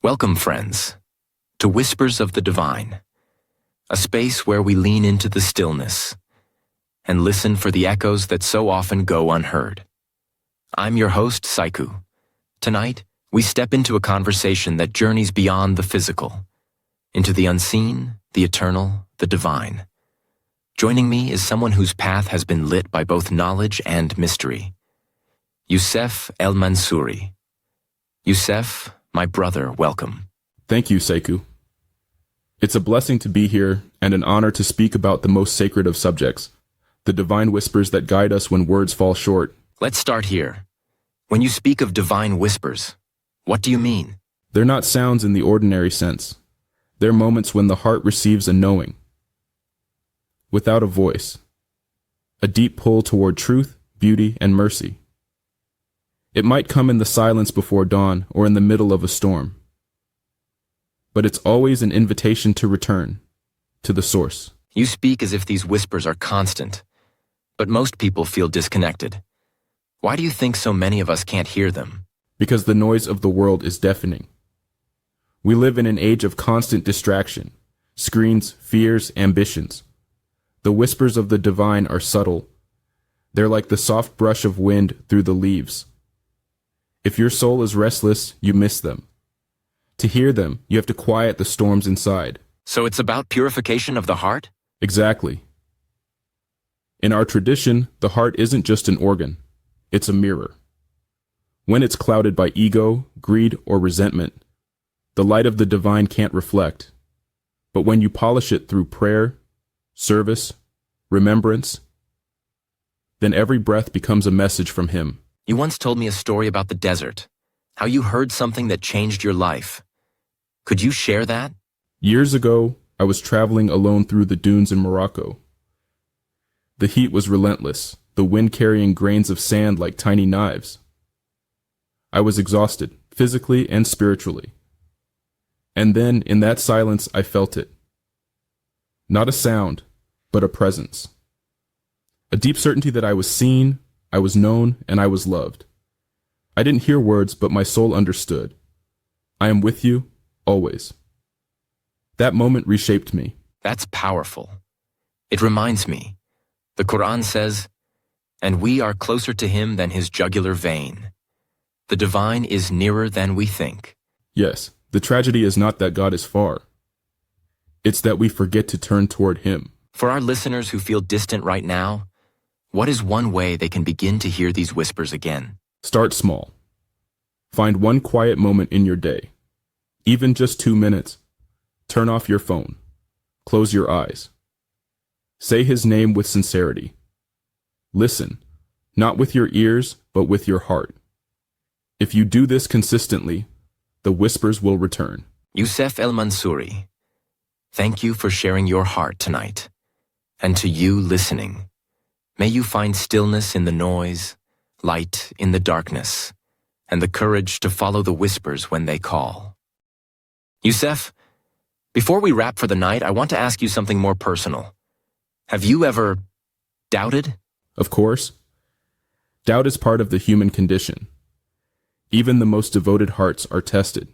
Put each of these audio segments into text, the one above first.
Welcome, friends, to Whispers of the Divine, a space where we lean into the stillness and listen for the echoes that so often go unheard. I'm your host, Saiku. Tonight, we step into a conversation that journeys beyond the physical, into the unseen, the eternal, the divine. Joining me is someone whose path has been lit by both knowledge and mystery. Youssef El-Mansouri. Youssef, my brother, welcome. Thank you, Saiku. It's a blessing to be here and an honor to speak about the most sacred of subjects, the divine whispers that guide us when words fall short. Let's start here. When you speak of divine whispers, what do you mean? They're not sounds in the ordinary sense. They're moments when the heart receives a knowing, without a voice, a deep pull toward truth, beauty, and mercy. It might come in the silence before dawn or in the middle of a storm. But it's always an invitation to return, to the source. You speak as if these whispers are constant, but most people feel disconnected. Why do you think so many of us can't hear them? Because the noise of the world is deafening. We live in an age of constant distraction, screens, fears, ambitions. The whispers of the divine are subtle. They're like the soft brush of wind through the leaves. If your soul is restless, you miss them. To hear them, you have to quiet the storms inside. So it's about purification of the heart? Exactly. In our tradition, the heart isn't just an organ. It's a mirror. When it's clouded by ego, greed, or resentment, the light of the divine can't reflect. But when you polish it through prayer, service, remembrance, then every breath becomes a message from him. You once told me a story about the desert, how you heard something that changed your life. Could you share that? Years ago, I was traveling alone through the dunes in Morocco. The heat was relentless, the wind carrying grains of sand like tiny knives. I was exhausted, physically and spiritually. And then, in that silence, I felt it. Not a sound, but a presence. A deep certainty that I was seen, I was known, and I was loved. I didn't hear words, but my soul understood. I am with you, always. That moment reshaped me. That's powerful. It reminds me. The Quran says, "And we are closer to him than his jugular vein." The divine is nearer than we think. Yes, the tragedy is not that God is far. It's that we forget to turn toward him. For our listeners who feel distant right now, what is one way they can begin to hear these whispers again? Start small. Find one quiet moment in your day. Even just 2 minutes. Turn off your phone. Close your eyes. Say his name with sincerity. Listen, not with your ears, but with your heart. If you do this consistently, the whispers will return. Youssef El-Mansouri, thank you for sharing your heart tonight. And to you listening, may you find stillness in the noise, light in the darkness, and the courage to follow the whispers when they call. Youssef, before we wrap for the night, I want to ask you something more personal. Have you ever doubted? Of course. Doubt is part of the human condition. Even the most devoted hearts are tested.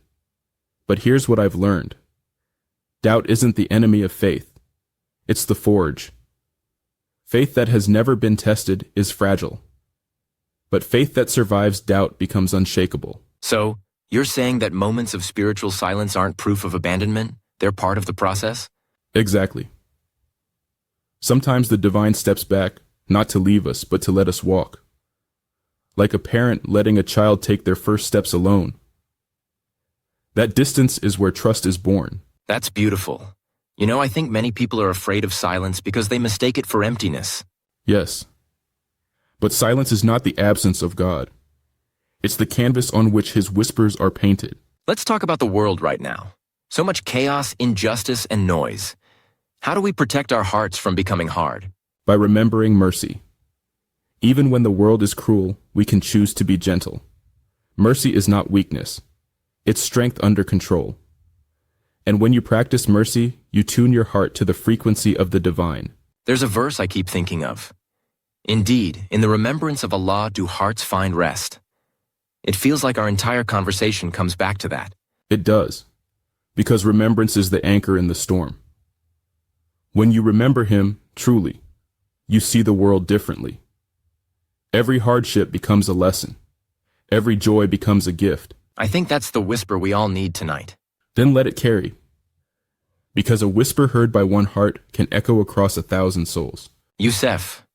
But here's what I've learned. Doubt isn't the enemy of faith. It's the forge. Faith that has never been tested is fragile. But faith that survives doubt becomes unshakable. So, you're saying that moments of spiritual silence aren't proof of abandonment? They're part of the process? Exactly. Sometimes the divine steps back, not to leave us, but to let us walk. Like a parent letting a child take their first steps alone. That distance is where trust is born. That's beautiful. You know, I think many people are afraid of silence because they mistake it for emptiness. Yes. But silence is not the absence of God. It's the canvas on which his whispers are painted. Let's talk about the world right now. So much chaos, injustice, and noise. How do we protect our hearts from becoming hard? By remembering mercy. Even when the world is cruel, we can choose to be gentle. Mercy is not weakness. It's strength under control. And when you practice mercy, you tune your heart to the frequency of the divine. There's a verse I keep thinking of. Indeed, in the remembrance of Allah do hearts find rest. It feels like our entire conversation comes back to that. It does, because remembrance is the anchor in the storm. When you remember him, truly, you see the world differently. Every hardship becomes a lesson. Every joy becomes a gift. I think that's the whisper we all need tonight. Then let it carry. Because a whisper heard by one heart can echo across 1,000 souls. Youssef,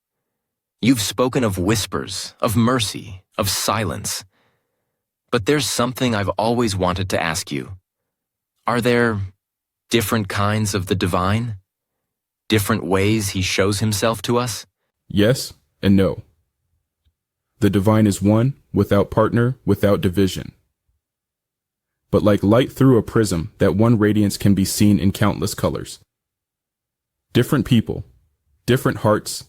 you've spoken of whispers, of mercy, of silence. But there's something I've always wanted to ask you. Are there different kinds of the divine? Different ways he shows himself to us? Yes and no. The divine is one, without partner, without division. But like light through a prism, that one radiance can be seen in countless colors. Different people, different hearts,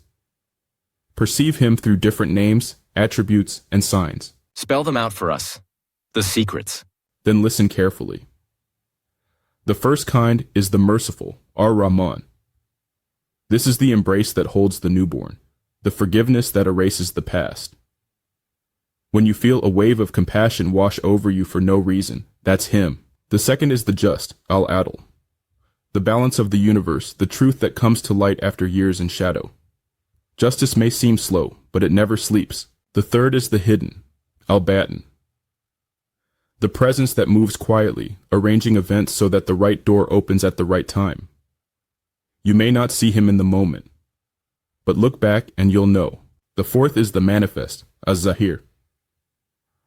perceive him through different names, attributes, and signs. Spell them out for us. The secrets. Then listen carefully. The first kind is the Merciful, Ar-Rahman. This is the embrace that holds the newborn, the forgiveness that erases the past. When you feel a wave of compassion wash over you for no reason, that's him. The second is the Just, Al-Adl. The balance of the universe, the truth that comes to light after years in shadow. Justice may seem slow, but it never sleeps. The third is the Hidden, Al-Batin. The presence that moves quietly, arranging events so that the right door opens at the right time. You may not see him in the moment, but look back and you'll know. The fourth is the Manifest, Az-Zahir.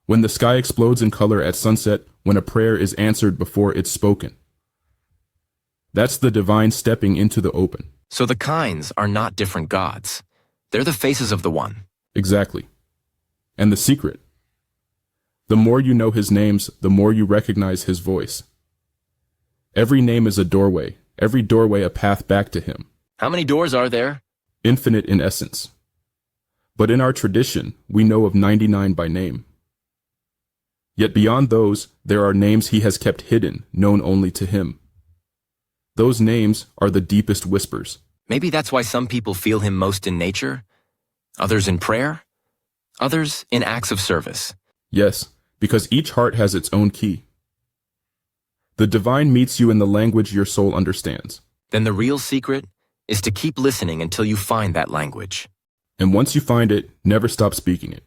When the sky explodes in color at sunset, when a prayer is answered before it's spoken. That's the divine stepping into the open. So the kinds are not different gods. They're the faces of the one. Exactly. And the secret. The more you know his names, the more you recognize his voice. Every name is a doorway, every doorway a path back to him. How many doors are there? Infinite in essence. But in our tradition, we know of 99 by name. Yet beyond those, there are names he has kept hidden, known only to him. Those names are the deepest whispers. Maybe that's why some people feel him most in nature, others in prayer, others in acts of service. Yes, because each heart has its own key. The divine meets you in the language your soul understands. Then the real secret is to keep listening until you find that language. And once you find it, never stop speaking it.